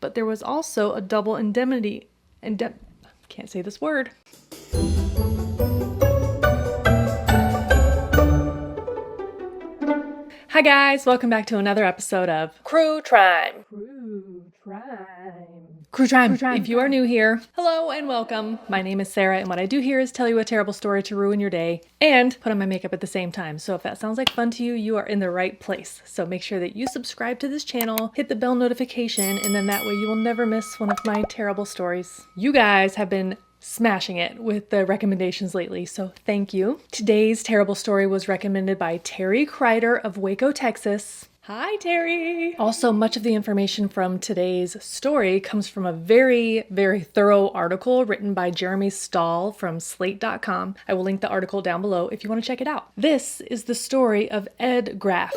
but there was also a double indemnity. Can't say this word. Hi guys, welcome back to another episode of Crue Trime. Crue Trime. If you are new here, hello and welcome. My name is Sarah, and what I do here is tell you a terrible story to ruin your day and put on my makeup at the same time. So if that sounds like fun to you, you are in the right place. So make sure that you subscribe to this channel, hit the bell notification, and then that way you will never miss one of my terrible stories. You guys have been smashing it with the recommendations lately, so thank you. Today's terrible story was recommended by Terry Kreider of Waco, Texas. Hi, Terry! Also, much of the information from today's story comes from a very, very thorough article written by Jeremy Stahl from Slate.com. I will link the article down below if you want to check it out. This is the story of Ed Graf.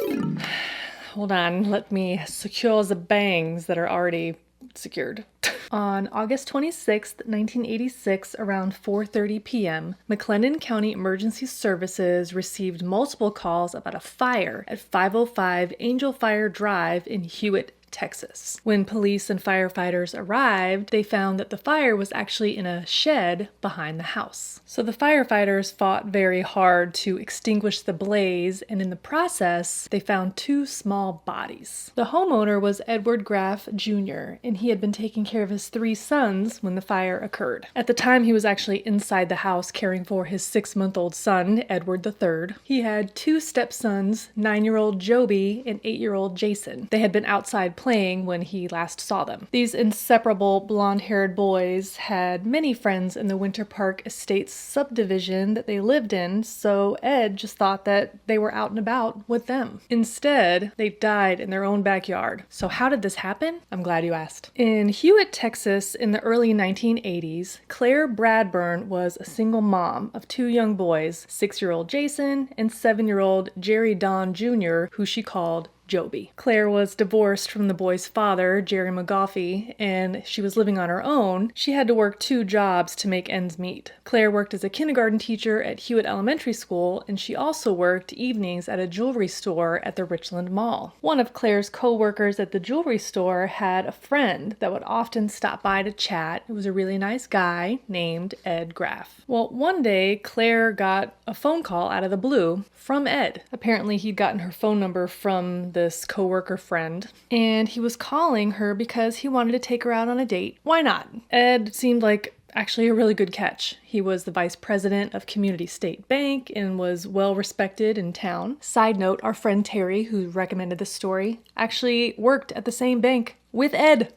Hold on, let me secure the bangs that are already secured. On August 26, 1986, around 4:30 p.m., McLennan County Emergency Services received multiple calls about a fire at 505 Angel Fire Drive in Hewitt, Texas. When police and firefighters arrived, they found that the fire was actually in a shed behind the house. So the firefighters fought very hard to extinguish the blaze, and in the process, they found two small bodies. The homeowner was Edward Graf Jr., and he had been taking care of his three sons when the fire occurred. At the time, he was actually inside the house caring for his 6-month-old son, Edward III. He had two stepsons, 9-year-old Joby and 8-year-old Jason. They had been outside playing when he last saw them. These inseparable blonde-haired boys had many friends in the Winter Park Estates subdivision that they lived in, so Ed just thought that they were out and about with them. Instead, they died in their own backyard. So how did this happen? I'm glad you asked. In Hewitt, Texas, in the early 1980s, Claire Bradburn was a single mom of two young boys, 6-year-old Jason and 7-year-old Jerry Don Jr., who she called Joby. Claire was divorced from the boy's father, Jerry McGoffey, and she was living on her own. She had to work 2 jobs to make ends meet. Claire worked as a kindergarten teacher at Hewitt Elementary School, and she also worked evenings at a jewelry store at the Richland Mall. One of Claire's co-workers at the jewelry store had a friend that would often stop by to chat. It was a really nice guy named Ed Graf. Well, one day, Claire got a phone call out of the blue from Ed. Apparently, he'd gotten her phone number from this coworker friend, and he was calling her because he wanted to take her out on a date. Why not? Ed seemed like actually a really good catch. He was the vice president of Community State Bank and was well respected in town. Side note, our friend Terry, who recommended this story, actually worked at the same bank with Ed.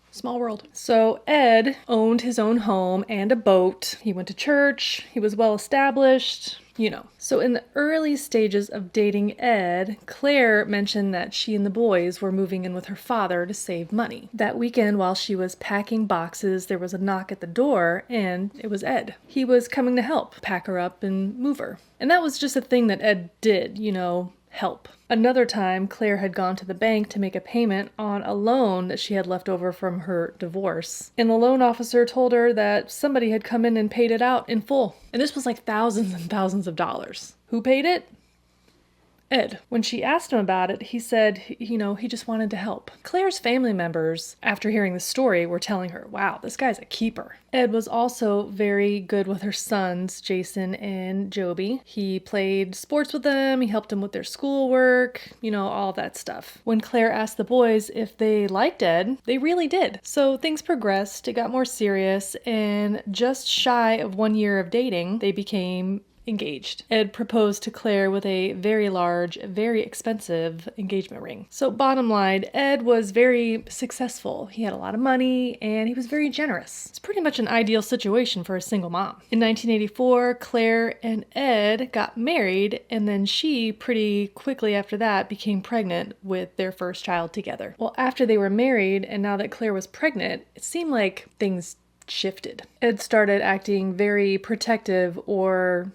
Small world. So Ed owned his own home and a boat. He went to church. He was well established. You know. So in the early stages of dating Ed, Claire mentioned that she and the boys were moving in with her father to save money. That weekend, while she was packing boxes, there was a knock at the door, and it was Ed. He was coming to help pack her up and move her. And that was just a thing that Ed did, help. Another time, Claire had gone to the bank to make a payment on a loan that she had left over from her divorce. And the loan officer told her that somebody had come in and paid it out in full. And this was like thousands and thousands of dollars. Who paid it? Ed. When she asked him about it, he said, he just wanted to help. Claire's family members, after hearing the story, were telling her, wow, this guy's a keeper. Ed was also very good with her sons, Jason and Joby. He played sports with them, he helped them with their schoolwork, all that stuff. When Claire asked the boys if they liked Ed, they really did. So things progressed, it got more serious, and just shy of 1 year of dating, they became engaged. Ed proposed to Claire with a very large, very expensive engagement ring. So bottom line, Ed was very successful. He had a lot of money and he was very generous. It's pretty much an ideal situation for a single mom. In 1984, Claire and Ed got married, and then she pretty quickly after that became pregnant with their first child together. Well, after they were married and now that Claire was pregnant, it seemed like things shifted. Ed started acting very protective or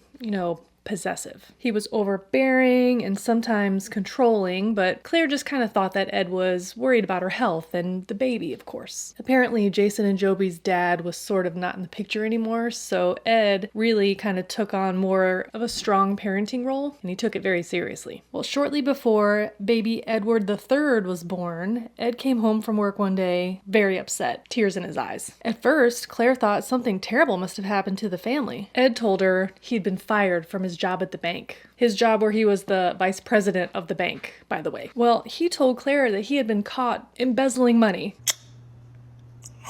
possessive. He was overbearing and sometimes controlling, but Claire just kind of thought that Ed was worried about her health and the baby, of course. Apparently, Jason and Joby's dad was sort of not in the picture anymore, so Ed really kind of took on more of a strong parenting role, and he took it very seriously. Well, shortly before baby Edward III was born, Ed came home from work one day very upset, tears in his eyes. At first, Claire thought something terrible must have happened to the family. Ed told her he'd been fired from his job at the bank. His job where he was the vice president of the bank, by the way. Well, he told Claire that he had been caught embezzling money.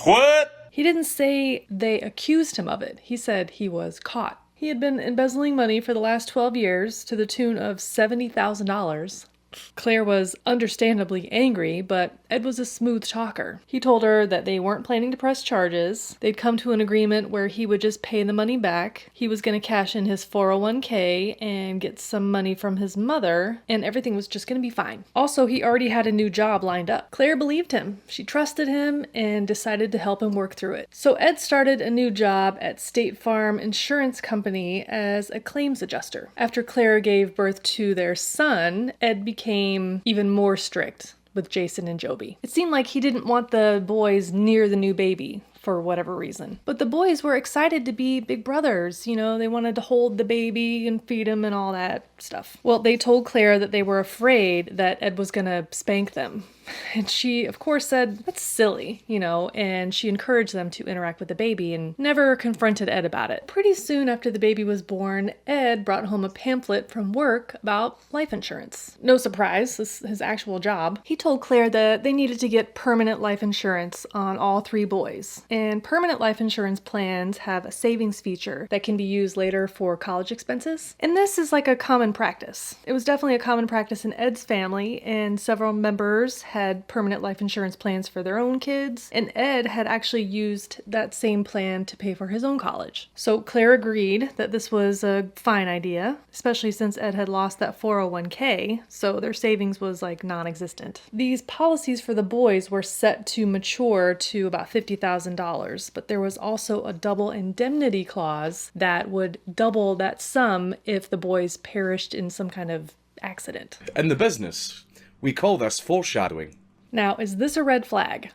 What? He didn't say they accused him of it. He said he was caught. He had been embezzling money for the last 12 years to the tune of $70,000. Claire was understandably angry, but Ed was a smooth talker. He told her that they weren't planning to press charges. They'd come to an agreement where he would just pay the money back. He was going to cash in his 401k and get some money from his mother, and everything was just going to be fine. Also, he already had a new job lined up. Claire believed him. She trusted him and decided to help him work through it. So Ed started a new job at State Farm Insurance Company as a claims adjuster. After Claire gave birth to their son, Ed became even more strict with Jason and Joby. It seemed like he didn't want the boys near the new baby for whatever reason. But the boys were excited to be big brothers. You know, they wanted to hold the baby and feed him and all that stuff. Well, they told Claire that they were afraid that Ed was gonna spank them. And she, of course, said, that's silly, you know, and she encouraged them to interact with the baby and never confronted Ed about it. Pretty soon after the baby was born, Ed brought home a pamphlet from work about life insurance. No surprise, this is his actual job. He told Claire that they needed to get permanent life insurance on all 3 boys. And permanent life insurance plans have a savings feature that can be used later for college expenses. And this is like a common practice. It was definitely a common practice in Ed's family, and several members had permanent life insurance plans for their own kids, and Ed had actually used that same plan to pay for his own college. So Claire agreed that this was a fine idea, especially since Ed had lost that 401k, so their savings was like non-existent. These policies for the boys were set to mature to about $50,000, but there was also a double indemnity clause that would double that sum if the boys perished in some kind of accident. In the business, we call this foreshadowing. Now, is this a red flag?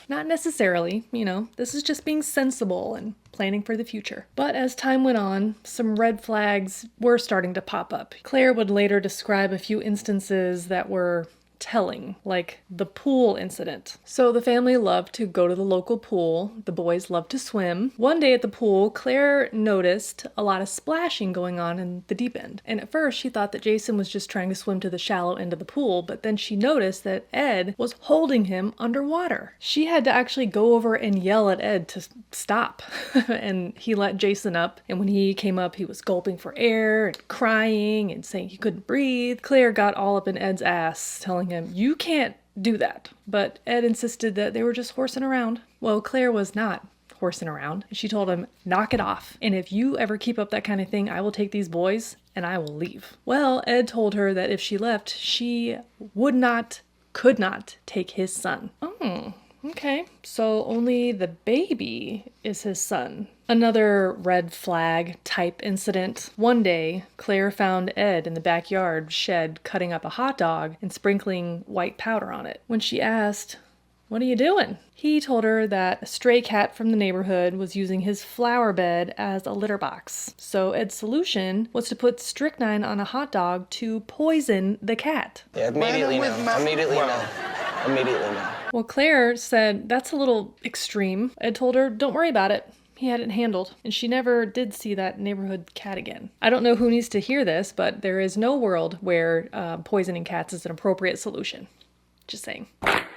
Not necessarily, you know, this is just being sensible and planning for the future. But as time went on, some red flags were starting to pop up. Claire would later describe a few instances that were telling, like the pool incident. So the family loved to go to the local pool. The boys loved to swim. One day at the pool, Claire noticed a lot of splashing going on in the deep end. And at first she thought that Jason was just trying to swim to the shallow end of the pool, but then she noticed that Ed was holding him underwater. She had to actually go over and yell at Ed to stop. And he let Jason up, and when he came up, he was gulping for air and crying and saying he couldn't breathe. Claire got all up in Ed's ass, telling him, you can't do that. But Ed insisted that they were just horsing around. Well, Claire was not horsing around. She told him, knock it off. And if you ever keep up that kind of thing, I will take these boys and I will leave. Well, Ed told her that if she left, she could not take his son. Oh, okay. So only the baby is his son. Another red flag type incident. One day, Claire found Ed in the backyard shed cutting up a hot dog and sprinkling white powder on it. When she asked, what are you doing? He told her that a stray cat from the neighborhood was using his flower bed as a litter box. So Ed's solution was to put strychnine on a hot dog to poison the cat. Yeah, immediately no. Immediately no. Immediately no. Well, Claire said that's a little extreme. Ed told her, don't worry about it. He had it handled, and she never did see that neighborhood cat again. I don't know who needs to hear this, but there is no world where poisoning cats is an appropriate solution. Just saying.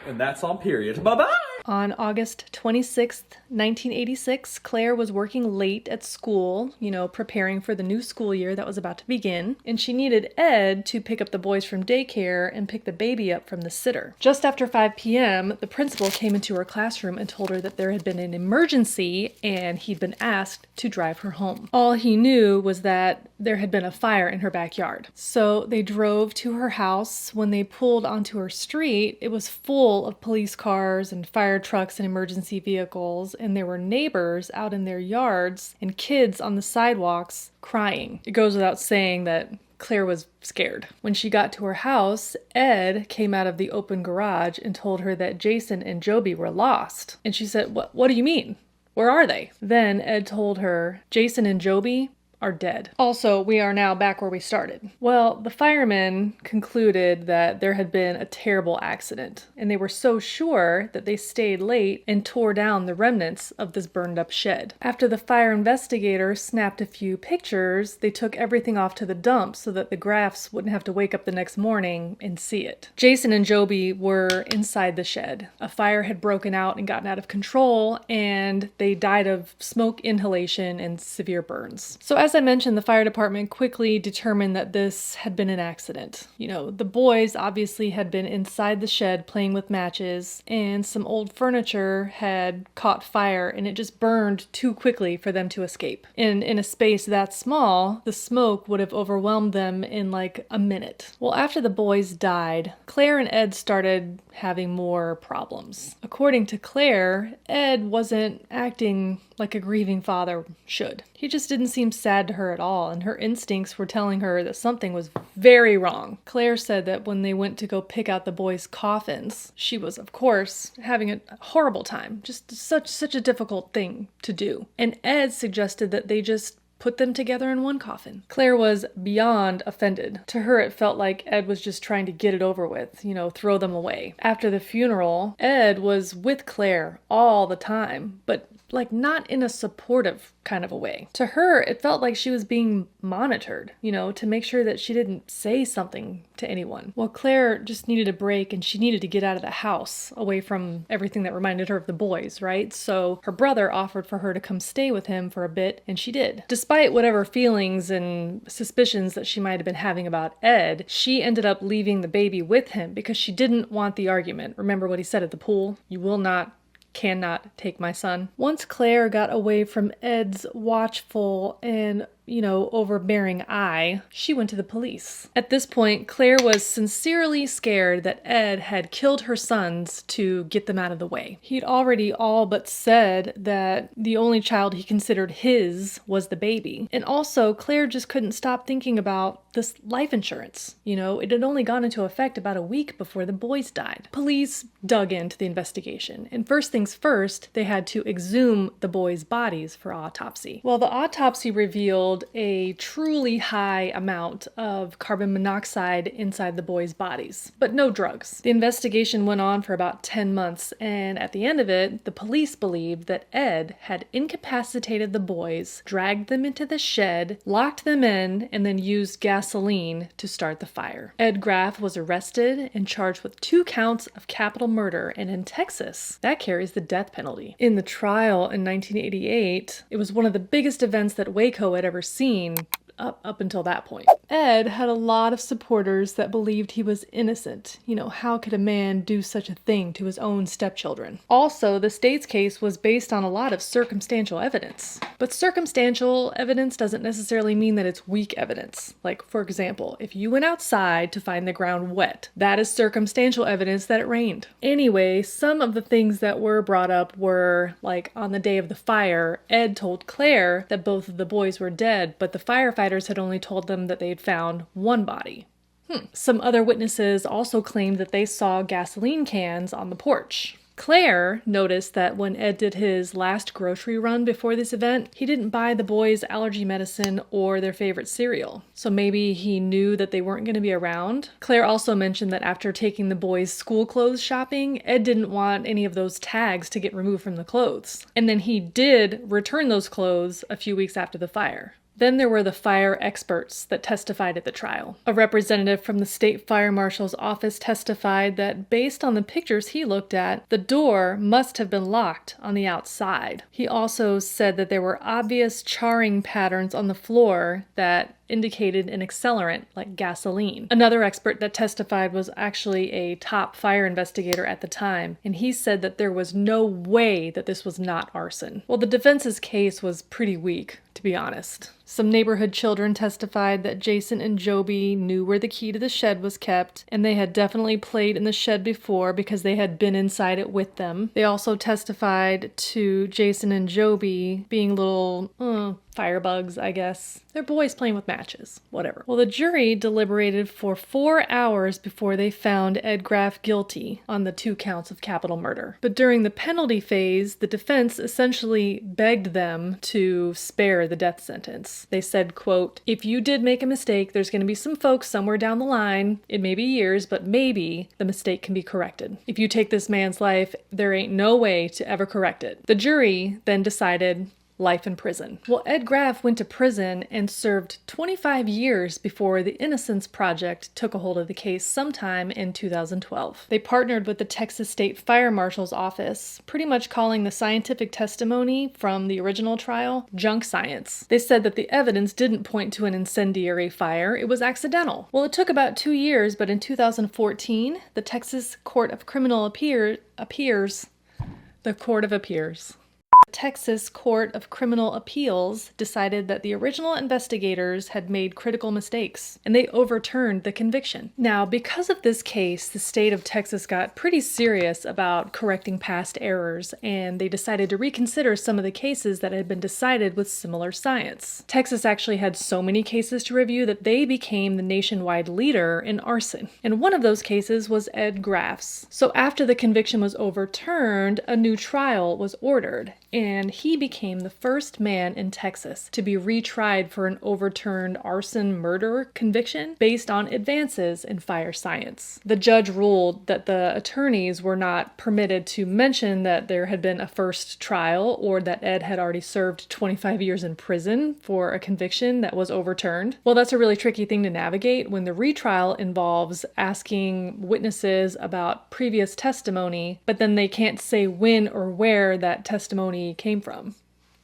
And that's on period. Bye-bye! On August 26th, 1986, Claire was working late at school, preparing for the new school year that was about to begin, and she needed Ed to pick up the boys from daycare and pick the baby up from the sitter. Just after 5 p.m., the principal came into her classroom and told her that there had been an emergency and he'd been asked to drive her home. All he knew was that there had been a fire in her backyard. So they drove to her house. When they pulled onto her street, it was full of police cars and fire fire trucks and emergency vehicles, and there were neighbors out in their yards and kids on the sidewalks crying. It goes without saying that Claire was scared. When she got to her house, Ed came out of the open garage and told her that Jason and Joby were lost. And she said, What do you mean? Where are they?" Then Ed told her, "Jason and Joby are dead." Also, we are now back where we started. Well, the firemen concluded that there had been a terrible accident, and they were so sure that they stayed late and tore down the remnants of this burned up shed. After the fire investigator snapped a few pictures, they took everything off to the dump so that the Grafs wouldn't have to wake up the next morning and see it. Jason and Joby were inside the shed. A fire had broken out and gotten out of control, and they died of smoke inhalation and severe burns. So as I mentioned, the fire department quickly determined that this had been an accident. The boys obviously had been inside the shed playing with matches, and some old furniture had caught fire, and it just burned too quickly for them to escape. In a space that small, the smoke would have overwhelmed them in like a minute. Well, after the boys died, Claire and Ed started having more problems. According to Claire, Ed wasn't acting like a grieving father should. He just didn't seem sad to her at all, and her instincts were telling her that something was very wrong. Claire said that when they went to go pick out the boys' coffins, she was, of course, having a horrible time. Just such a difficult thing to do. And Ed suggested that they just put them together in one coffin. Claire was beyond offended. To her, it felt like Ed was just trying to get it over with, throw them away. After the funeral, Ed was with Claire all the time, but not in a supportive kind of a way. To her, it felt like she was being monitored, to make sure that she didn't say something to anyone. Well, Claire just needed a break, and she needed to get out of the house, away from everything that reminded her of the boys, right? So her brother offered for her to come stay with him for a bit, and she did. Despite whatever feelings and suspicions that she might have been having about Ed, she ended up leaving the baby with him because she didn't want the argument. Remember what he said at the pool? "You will not, cannot take my son." Once Claire got away from Ed's watchful and overbearing eye, she went to the police. At this point, Claire was sincerely scared that Ed had killed her sons to get them out of the way. He'd already all but said that the only child he considered his was the baby. And also, Claire just couldn't stop thinking about this life insurance. It had only gone into effect about a week before the boys died. Police dug into the investigation, and first things first, they had to exhume the boys' bodies for autopsy. Well, the autopsy revealed a truly high amount of carbon monoxide inside the boys' bodies, but no drugs. The investigation went on for about 10 months, and at the end of it, the police believed that Ed had incapacitated the boys, dragged them into the shed, locked them in, and then used gasoline to start the fire. Ed Graf was arrested and charged with 2 counts of capital murder, and in Texas, that carries the death penalty. In the trial in 1988, it was one of the biggest events that Waco had ever seen up until that point. Ed had a lot of supporters that believed he was innocent. How could a man do such a thing to his own stepchildren? Also, the state's case was based on a lot of circumstantial evidence. But circumstantial evidence doesn't necessarily mean that it's weak evidence. Like, for example, if you went outside to find the ground wet, that is circumstantial evidence that it rained. Anyway, some of the things that were brought up were, like, on the day of the fire, Ed told Claire that both of the boys were dead, but the firefighters had only told them that they had found one body. Some other witnesses also claimed that they saw gasoline cans on the porch. Claire noticed that when Ed did his last grocery run before this event, he didn't buy the boys allergy medicine or their favorite cereal. So maybe he knew that they weren't going to be around. Claire also mentioned that after taking the boys' school clothes shopping, Ed didn't want any of those tags to get removed from the clothes. And then he did return those clothes a few weeks after the fire. Then there were the fire experts that testified at the trial. A representative from the state fire marshal's office testified that based on the pictures he looked at, the door must have been locked on the outside. He also said that there were obvious charring patterns on the floor that indicated an accelerant like gasoline. Another expert that testified was actually a top fire investigator at the time, and he said that there was no way that this was not arson. Well, the defense's case was pretty weak, to be honest. Some neighborhood children testified that Jason and Joby knew where the key to the shed was kept, and they had definitely played in the shed before because they had been inside it with them. They also testified to Jason and Joby being little firebugs, I guess. They're boys playing with matches. Whatever. Well, the jury deliberated for 4 hours before they found Ed Graf guilty on the 2 counts of capital murder. But during the penalty phase, the defense essentially begged them to spare the death sentence. They said, quote, "If you did make a mistake, there's going to be some folks somewhere down the line, it may be years, but maybe the mistake can be corrected. If you take this man's life, there ain't no way to ever correct it." The jury then decided life in prison. Well, Ed Graf went to prison and served 25 years before the Innocence Project took a hold of the case sometime in 2012. They partnered with the Texas State Fire Marshal's office, pretty much calling the scientific testimony from the original trial junk science. They said that the evidence didn't point to an incendiary fire, it was accidental. Well, it took about 2 years, but in 2014, the Texas Court of Criminal Appeals Texas Court of Criminal Appeals decided that the original investigators had made critical mistakes, and they overturned the conviction. Now, because of this case, the state of Texas got pretty serious about correcting past errors, and they decided to reconsider some of the cases that had been decided with similar science. Texas actually had so many cases to review that they became the nationwide leader in arson, and one of those cases was Ed Graf's. So after the conviction was overturned, a new trial was ordered, and he became the first man in Texas to be retried for an overturned arson murder conviction based on advances in fire science. The judge ruled that the attorneys were not permitted to mention that there had been a first trial or that Ed had already served 25 years in prison for a conviction that was overturned. Well, that's a really tricky thing to navigate when the retrial involves asking witnesses about previous testimony, but then they can't say when or where that testimony came from.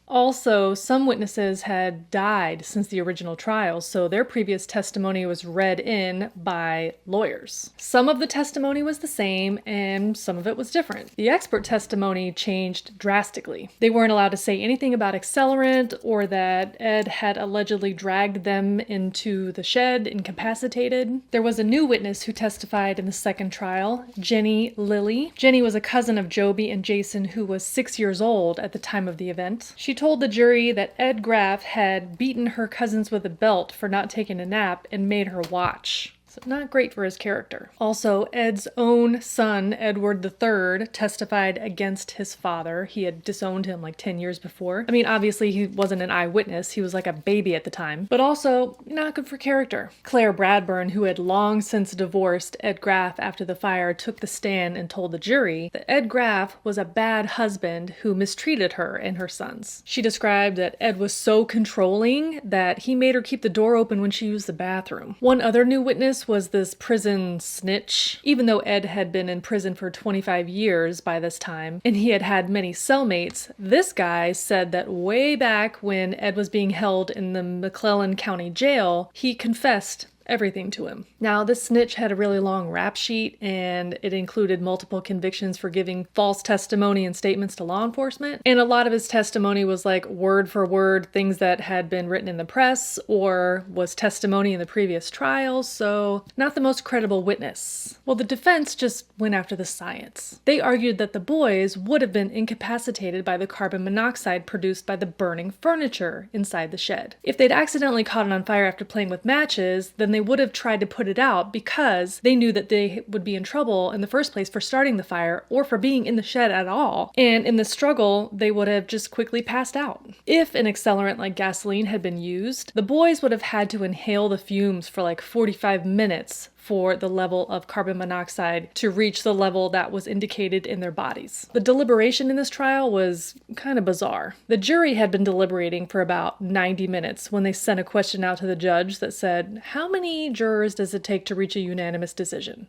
Also, some witnesses had died since the original trial, so their previous testimony was read in by lawyers. Some of the testimony was the same, and some of it was different. The expert testimony changed drastically. They weren't allowed to say anything about accelerant or that Ed had allegedly dragged them into the shed incapacitated. There was a new witness who testified in the second trial, Jenny Lilly. Jenny was a cousin of Joby and Jason who was 6 years old at the time of the event. She told the jury that Ed Graf had beaten her cousins with a belt for not taking a nap and made her watch. So not great for his character. Also, Ed's own son, Edward III, testified against his father. He had disowned him like 10 years before. I mean, obviously he wasn't an eyewitness. He was like a baby at the time. But also, not good for character. Claire Bradburn, who had long since divorced Ed Graf after the fire, took the stand and told the jury that Ed Graf was a bad husband who mistreated her and her sons. She described that Ed was so controlling that he made her keep the door open when she used the bathroom. One other new witness was this prison snitch. Even though Ed had been in prison for 25 years by this time, and he had had many cellmates, this guy said that way back when Ed was being held in the McClellan County Jail, he confessed everything to him. Now, this snitch had a really long rap sheet, and it included multiple convictions for giving false testimony and statements to law enforcement. And a lot of his testimony was like word for word things that had been written in the press or was testimony in the previous trials, so not the most credible witness. Well, the defense just went after the science. They argued that the boys would have been incapacitated by the carbon monoxide produced by the burning furniture inside the shed. If they'd accidentally caught it on fire after playing with matches, then they would have tried to put it out because they knew that they would be in trouble in the first place for starting the fire or for being in the shed at all. And in the struggle, they would have just quickly passed out. If an accelerant like gasoline had been used, the boys would have had to inhale the fumes for like 45 minutes for the level of carbon monoxide to reach the level that was indicated in their bodies. The deliberation in this trial was kind of bizarre. The jury had been deliberating for about 90 minutes when they sent a question out to the judge that said, "How many jurors does it take to reach a unanimous decision?"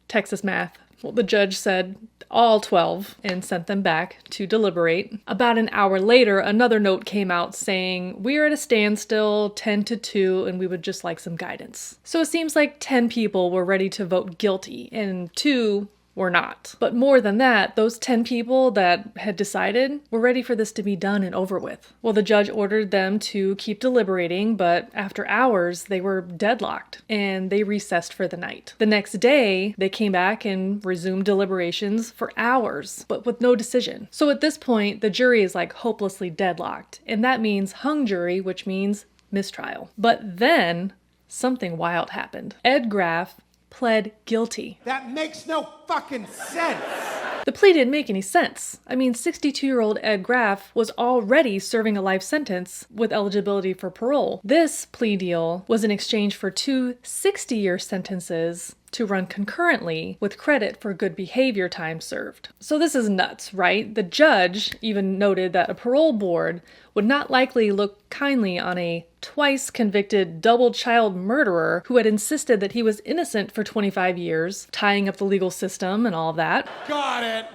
Texas math. Well, the judge said all 12 and sent them back to deliberate. About an hour later, another note came out saying, "We are at a standstill, 10 to 2, and we would just like some guidance." So it seems like 10 people were ready to vote guilty, and 2 were not. But more than that, those 10 people that had decided were ready for this to be done and over with. Well, the judge ordered them to keep deliberating, but after hours, they were deadlocked and they recessed for the night. The next day, they came back and resumed deliberations for hours, but with no decision. So at this point, the jury is like hopelessly deadlocked, and that means hung jury, which means mistrial. But then something wild happened. Ed Graf pled guilty. That makes no fucking sense. The plea didn't make any sense. I mean, 62-year-old Ed Graf was already serving a life sentence with eligibility for parole. This plea deal was in exchange for 2 60-year sentences to run concurrently with credit for good behavior time served. So this is nuts, right? The judge even noted that a parole board would not likely look kindly on a twice convicted double child murderer who had insisted that he was innocent for 25 years, tying up the legal system and all of that. Got it.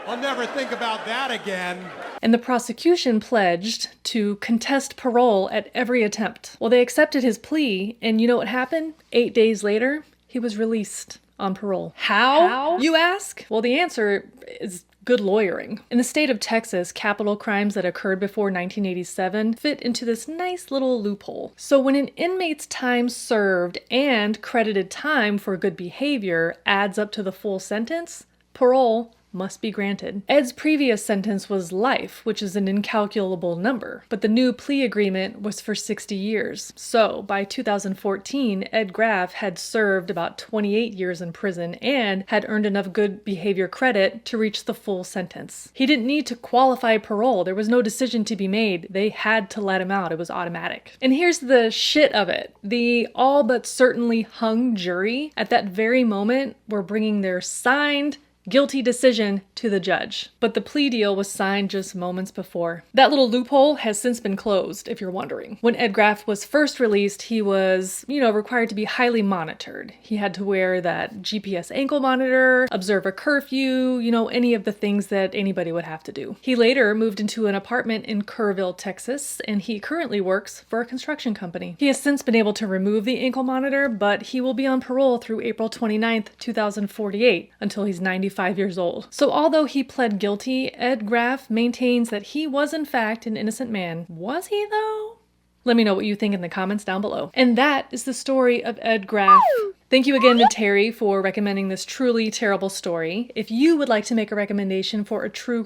I'll never think about that again. And the prosecution pledged to contest parole at every attempt. Well, they accepted his plea, and you know what happened? 8 days later, he was released on parole. How? You ask? Well, the answer is good lawyering. In the state of Texas, capital crimes that occurred before 1987 fit into this nice little loophole. So when an inmate's time served and credited time for good behavior adds up to the full sentence, parole must be granted. Ed's previous sentence was life, which is an incalculable number, but the new plea agreement was for 60 years. So by 2014, Ed Graf had served about 28 years in prison and had earned enough good behavior credit to reach the full sentence. He didn't need to qualify parole. There was no decision to be made. They had to let him out. It was automatic. And here's the shit of it. The all but certainly hung jury at that very moment were bringing their signed guilty decision to the judge. But the plea deal was signed just moments before. That little loophole has since been closed, if you're wondering. When Ed Graf was first released, he was, required to be highly monitored. He had to wear that GPS ankle monitor, observe a curfew, any of the things that anybody would have to do. He later moved into an apartment in Kerrville, Texas, and he currently works for a construction company. He has since been able to remove the ankle monitor, but he will be on parole through April 29th, 2048, until he's 95 years old. So although he pled guilty, Ed Graf maintains that he was in fact an innocent man. Was he though? Let me know what you think in the comments down below. And that is the story of Ed Graf. Thank you again to Terry for recommending this truly terrible story. If you would like to make a recommendation for a Crue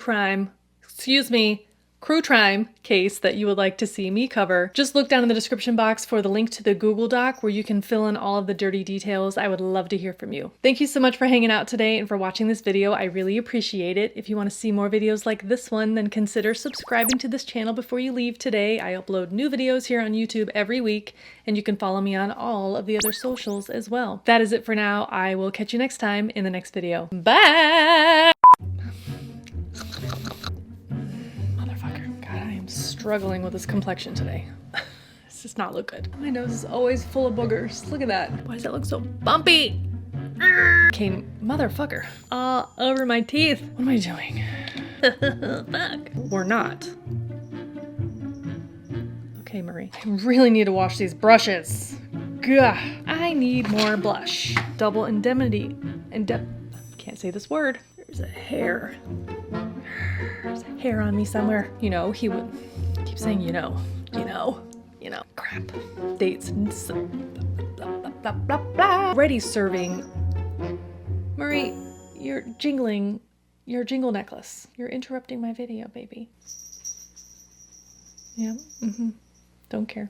Trime case that you would like to see me cover, just look down in the description box for the link to the Google Doc where you can fill in all of the dirty details. I would love to hear from you. Thank you so much for hanging out today and for watching this video. I really appreciate it. If you want to see more videos like this one, then consider subscribing to this channel before you leave today. I upload new videos here on YouTube every week, and you can follow me on all of the other socials as well. That is it for now. I will catch you next time in the next video. Bye! Struggling with this complexion today. This does not look good. My nose is always full of boogers. Look at that. Why does that look so bumpy? Okay, motherfucker. All over my teeth. What am I doing? Fuck. Or not. Okay, Marie. I really need to wash these brushes. Gah. I need more blush. Double indemnity. Can't say this word. There's a hair. There's a hair on me somewhere. He would keep saying, crap. Dates and blah, blah, blah, blah. Already serving. Marie, you're jingling your jingle necklace. You're interrupting my video, baby. Yeah, don't care.